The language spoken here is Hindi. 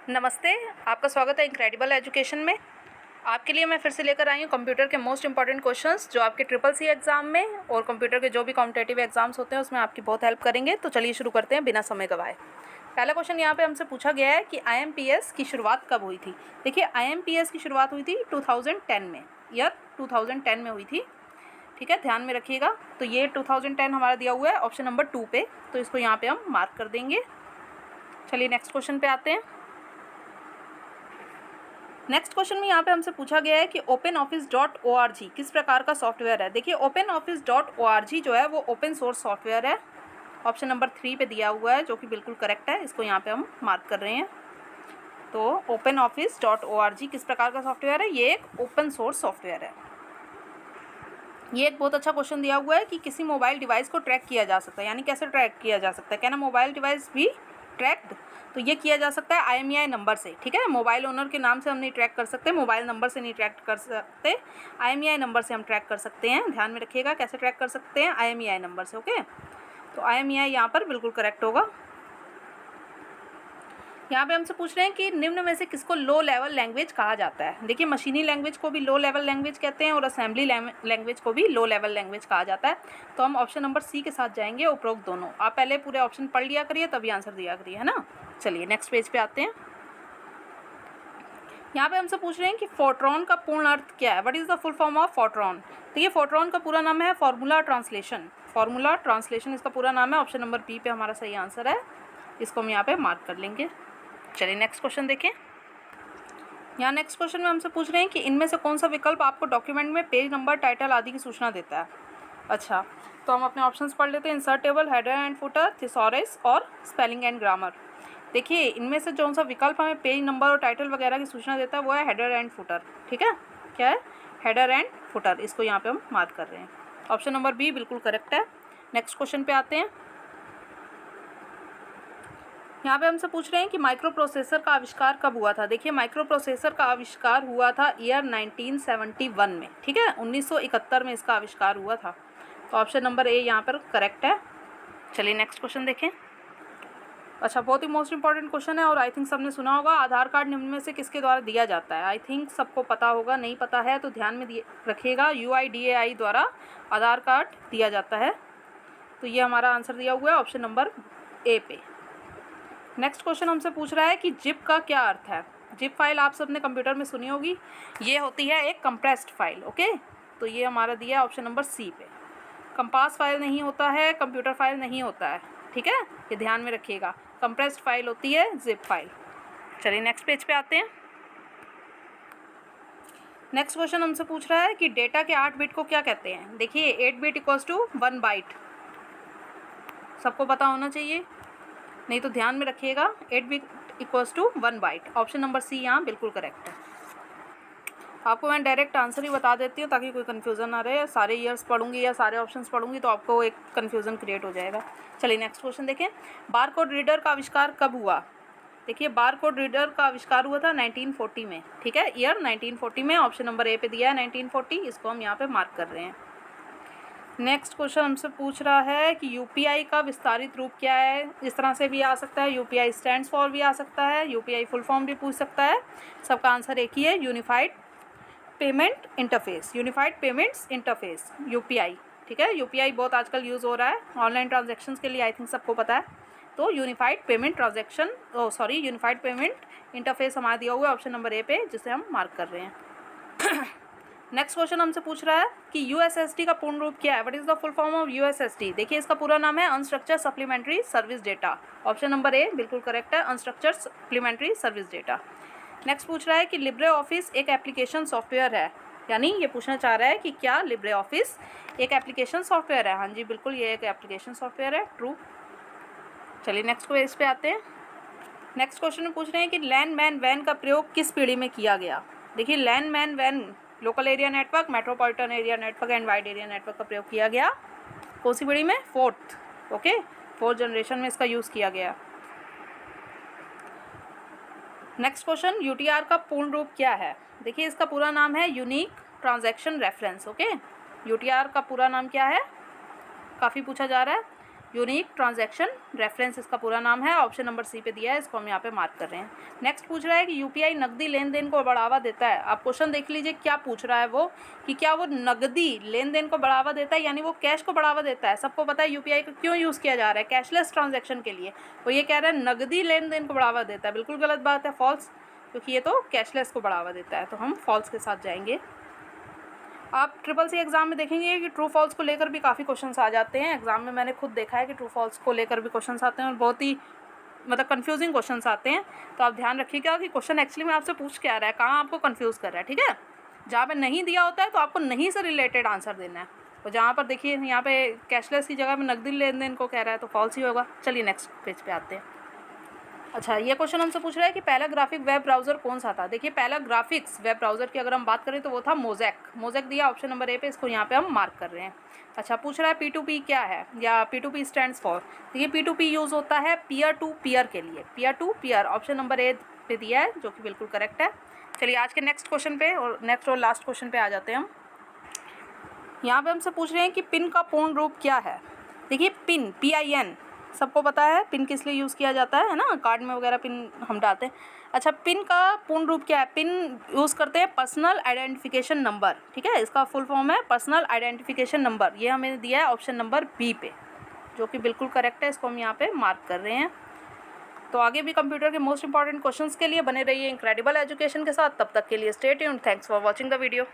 नमस्ते, आपका स्वागत है इनक्रेडिबल एजुकेशन में। आपके लिए मैं फिर से लेकर आई हूँ कंप्यूटर के मोस्ट इंपॉर्टेंट क्वेश्चंस जो आपके ट्रिपल सी एग्ज़ाम में और कंप्यूटर के जो भी कॉम्पिटिटिव एग्जाम्स होते हैं उसमें आपकी बहुत हेल्प करेंगे। तो चलिए शुरू करते हैं बिना समय गवाए। पहला क्वेश्चन यहाँ पे हमसे पूछा गया है कि IMPS की शुरुआत कब हुई थी। देखिए, IMPS की शुरुआत हुई थी 2010 में, ईयर 2010 में हुई थी। ठीक है, ध्यान में रखिएगा। तो ये 2010 हमारा दिया हुआ है ऑप्शन नंबर 2 पे, तो इसको यहाँ पे हम मार्क कर देंगे। चलिए नेक्स्ट क्वेश्चन पे आते हैं। नेक्स्ट क्वेश्चन में यहाँ पे हमसे पूछा गया है कि OpenOffice.org किस प्रकार का सॉफ्टवेयर है। देखिए, OpenOffice.org जो है वो ओपन सोर्स सॉफ्टवेयर है। ऑप्शन नंबर 3 पे दिया हुआ है जो कि बिल्कुल करेक्ट है, इसको यहाँ पे हम मार्क कर रहे हैं। तो OpenOffice.org किस प्रकार का सॉफ्टवेयर है, ये एक ओपन सोर्स सॉफ्टवेयर है। ये एक बहुत अच्छा क्वेश्चन दिया हुआ है कि किसी मोबाइल डिवाइस को ट्रैक किया जा सकता है, यानी कैसे ट्रैक किया जा सकता है, क्या ना मोबाइल डिवाइस भी ट्रैक्ड। तो ये किया जा सकता है IMEI नंबर से। ठीक है, मोबाइल ओनर के नाम से हम नहीं ट्रैक कर सकते, मोबाइल नंबर से नहीं ट्रैक कर सकते, IMEI नंबर से हम ट्रैक कर सकते हैं। ध्यान में रखिएगा कैसे ट्रैक कर सकते हैं, IMEI नंबर से। ओके, तो IMEI यहाँ पर बिल्कुल करेक्ट होगा। यहाँ पे हमसे पूछ रहे हैं कि निम्न में से किसको लो लेवल लैंग्वेज कहा जाता है। देखिए, मशीनी लैंग्वेज को भी लो लेवल लैंग्वेज कहते हैं और असेंबली लैंग्वेज को भी लो लेवल लैंग्वेज कहा जाता है। तो हम ऑप्शन नंबर C के साथ जाएंगे, उपरोक्त दोनों। आप पहले पूरे ऑप्शन पढ़ लिया करिए तभी आंसर दिया करिए, है ना। चलिए नेक्स्ट पेज पे आते हैं। यहाँ पे हमसे पूछ रहे हैं कि फोर्ट्रॉन का पूर्ण अर्थ क्या है, what is the full form of Fortran. तो ये फोर्ट्रॉन का पूरा नाम है फॉर्मूला ट्रांसलेशन। फॉर्मूला ट्रांसलेशन इसका पूरा नाम है। ऑप्शन नंबर B पे हमारा सही आंसर है, इसको हम यहाँ पे मार्क कर लेंगे। चलिए नेक्स्ट क्वेश्चन देखें। यहाँ नेक्स्ट क्वेश्चन में हमसे पूछ रहे हैं कि इनमें से कौन सा विकल्प आपको डॉक्यूमेंट में पेज नंबर, टाइटल आदि की सूचना देता है। अच्छा, तो हम अपने ऑप्शंस पढ़ लेते हैं। Insert table, header and footer, thesaurus और स्पेलिंग एंड ग्रामर। देखिए, इनमें से कौन सा विकल्प हमें पेज नंबर और टाइटल वगैरह की सूचना देता है, वो है हेडर एंड फुटर। ठीक है, क्या है, हेडर एंड फुटर, इसको यहाँ पे हम मार्क कर रहे हैं। ऑप्शन नंबर B बिल्कुल करेक्ट है। नेक्स्ट क्वेश्चन पे आते हैं। यहाँ पे हमसे पूछ रहे हैं कि माइक्रो प्रोसेसर का आविष्कार कब हुआ था। देखिए, माइक्रो प्रोसेसर का आविष्कार हुआ था ईयर 1971 में। ठीक है, 1971 में इसका आविष्कार हुआ था। तो ऑप्शन नंबर A यहाँ पर करेक्ट है। चलिए नेक्स्ट क्वेश्चन देखें। अच्छा, बहुत ही मोस्ट इंपॉर्टेंट क्वेश्चन है और आई थिंक सबने सुना होगा। आधार कार्ड निम्न में से किसके द्वारा दिया जाता है। आई थिंक सबको पता होगा, नहीं पता है तो ध्यान में रखिएगा। UIDAI द्वारा आधार कार्ड दिया जाता है। तो ये हमारा आंसर दिया हुआ है ऑप्शन नंबर A पे। नेक्स्ट क्वेश्चन हमसे पूछ रहा है कि जिप का क्या अर्थ है। जिप फाइल आप सबने कंप्यूटर में सुनी होगी, ये होती है एक कंप्रेस्ड फाइल। ओके, तो ये हमारा दिया है ऑप्शन नंबर C पे। कंपास फाइल नहीं होता है, कंप्यूटर फाइल नहीं होता है। ठीक है, ये ध्यान में रखिएगा। कंप्रेस्ड फाइल होती है जिप फाइल। चलिए नेक्स्ट पेज पे आते हैं। नेक्स्ट क्वेश्चन हमसे पूछ रहा है कि डेटा के 8 बिट को क्या कहते हैं। देखिए, 8 बिट इक्वल्स टू 1 बाइट, सबको पता होना चाहिए, नहीं तो ध्यान में रखिएगा। 8 bit equals to 1 byte. Option number C यहाँ बिल्कुल करेक्ट है। आपको मैं डायरेक्ट आंसर ही बता देती हूँ ताकि कोई कन्फ्यूज़न ना रहे। सारे ईयर्स पढ़ूंगी या सारे ऑप्शंस पढ़ूंगी तो आपको एक कन्फ्यूज़न क्रिएट हो जाएगा। चलिए नेक्स्ट क्वेश्चन देखें। बारकोड रीडर का आविष्कार कब हुआ। देखिए, बारकोड रीडर का आविष्कार हुआ था 1940 में। ठीक है, ईयर 1940 में। ऑप्शन नंबर A पे दिया है 1940, इसको हम यहाँ पे मार्क कर रहे हैं। नेक्स्ट क्वेश्चन हमसे पूछ रहा है कि UPI का विस्तारित रूप क्या है। इस तरह से भी आ सकता है, UPI स्टैंड्स फॉर भी आ सकता है, UPI फुल फॉर्म भी पूछ सकता है। सबका आंसर एक ही है, unified payment interface, unified payments interface, UPI। ठीक है, UPI बहुत आजकल यूज़ हो रहा है ऑनलाइन ट्रांजैक्शंस के लिए, आई थिंक सबको पता है। तो unified payment unified payment interface हमारा दिया हुआ है ऑप्शन नंबर A पे, जिसे हम मार्क कर रहे हैं। नेक्स्ट क्वेश्चन हमसे पूछ रहा है कि USSD का पूर्ण रूप क्या है, what is the full form of USSD। देखिए, इसका पूरा नाम है unstructured supplementary service data. Option number A बिल्कुल करेक्ट है, unstructured supplementary service data. Next पूछ रहा है कि लिब्रे ऑफिस एक एप्लीकेशन सॉफ्टवेयर है, यानी ये पूछना चाह रहा है कि क्या लिब्रे ऑफिस एक एप्लीकेशन सॉफ्टवेयर है। हाँ जी, बिल्कुल ये एक एप्लीकेशन सॉफ्टवेयर है, ट्रू। चलिए नेक्स्ट पेज पे आते हैं। नेक्स्ट क्वेश्चन में पूछ रहे हैं कि लैन मैन वैन का प्रयोग किस पीढ़ी में किया गया। देखिए, लैन मैन वैन local area network, metropolitan area network and wide area network का प्रयोग किया गया कौन सी पीढ़ी में, 4th। ओके, 4th जनरेशन में इसका यूज़ किया गया। नेक्स्ट क्वेश्चन, UTR का पूर्ण रूप क्या है। देखिए, इसका पूरा नाम है unique transaction reference. Okay, UTR का पूरा नाम क्या है, काफ़ी पूछा जा रहा है। यूनिक ट्रांजैक्शन रेफरेंस इसका पूरा नाम है। ऑप्शन नंबर सी पे दिया है, इसको हम यहाँ पे मार्क कर रहे हैं। नेक्स्ट पूछ रहा है कि यूपीआई नकदी लेन देन को बढ़ावा देता है। आप क्वेश्चन देख लीजिए क्या पूछ रहा है वो, कि क्या वो नकदी लेन देन को बढ़ावा देता है, यानी वो कैश को बढ़ावा देता है। सबको पता है यूपीआई को क्यों यूज़ किया जा रहा है, कैशलेस ट्रांजेक्शन के लिए। वो ये कह रहा है नकदी लेन देन को बढ़ावा देता है, बिल्कुल गलत बात है, फॉल्स, क्योंकि ये तो कैशलेस को बढ़ावा देता है, तो हम फॉल्स के साथ जाएंगे। आप ट्रिपल सी एग्ज़ाम में देखेंगे कि ट्रू फॉल्स को लेकर भी काफ़ी क्वेश्चंस आ जाते हैं। एग्ज़ाम में मैंने खुद देखा है कि ट्रू फॉल्स को लेकर भी क्वेश्चंस आते हैं और बहुत ही मतलब कन्फ्यूजिंग क्वेश्चंस आते हैं। तो आप ध्यान रखिएगा कि क्वेश्चन एक्चुअली में आपसे पूछ के आ रहा है, कहाँ आपको कन्फ्यूज़ कर रहा है, ठीक है। जहाँ पे नहीं दिया होता है तो आपको नहीं से रिलेटेड आंसर देना है, और जहाँ पर देखिए यहाँ पे कैशलेस की जगह में नकदी लेन देन को कह रहा है तो फॉल्स ही होगा। चलिए नेक्स्ट पेज पे आते हैं। अच्छा, ये क्वेश्चन हमसे पूछ रहा है कि पहला ग्राफिक वेब ब्राउज़र कौन सा था। देखिए पहला ग्राफिक्स वेब ब्राउज़र की अगर हम बात करें तो वो था मोज़ेक। मोज़ेक दिया ऑप्शन नंबर ए पे, इसको यहाँ पे हम मार्क कर रहे हैं। अच्छा, पूछ रहा है P2P क्या है, या P2P स्टैंड्स फॉर। देखिए P2P यूज़ होता है पीयर टू पीयर के लिए, peer to peer, option number A पे दिया है, जो कि बिल्कुल करेक्ट है। चलिए आज के नेक्स्ट क्वेश्चन पे और नेक्स्ट और लास्ट क्वेश्चन पे आ जाते हैं हम। यहाँ पे हमसे पूछ रहे हैं कि पिन का पूर्ण रूप क्या है। देखिए पिन, PIN, सबको पता है पिन किस लिए यूज़ किया जाता है ना, कार्ड में वगैरह पिन हम डालते हैं। अच्छा, पिन का पूर्ण रूप क्या है। पिन यूज़ करते हैं पर्सनल आइडेंटिफिकेशन नंबर, ठीक है, इसका फुल फॉर्म है पर्सनल आइडेंटिफिकेशन नंबर। ये हमें दिया है ऑप्शन नंबर बी पे, जो कि बिल्कुल करेक्ट है, इसको हम यहाँ पे मार्क कर रहे हैं। तो आगे भी कंप्यूटर के मोस्ट इंपॉर्टेंट क्वेश्चंस के लिए बने रहिए इनक्रेडिबल एजुकेशन के साथ। तब तक के लिए stay tuned. Thanks for watching the video.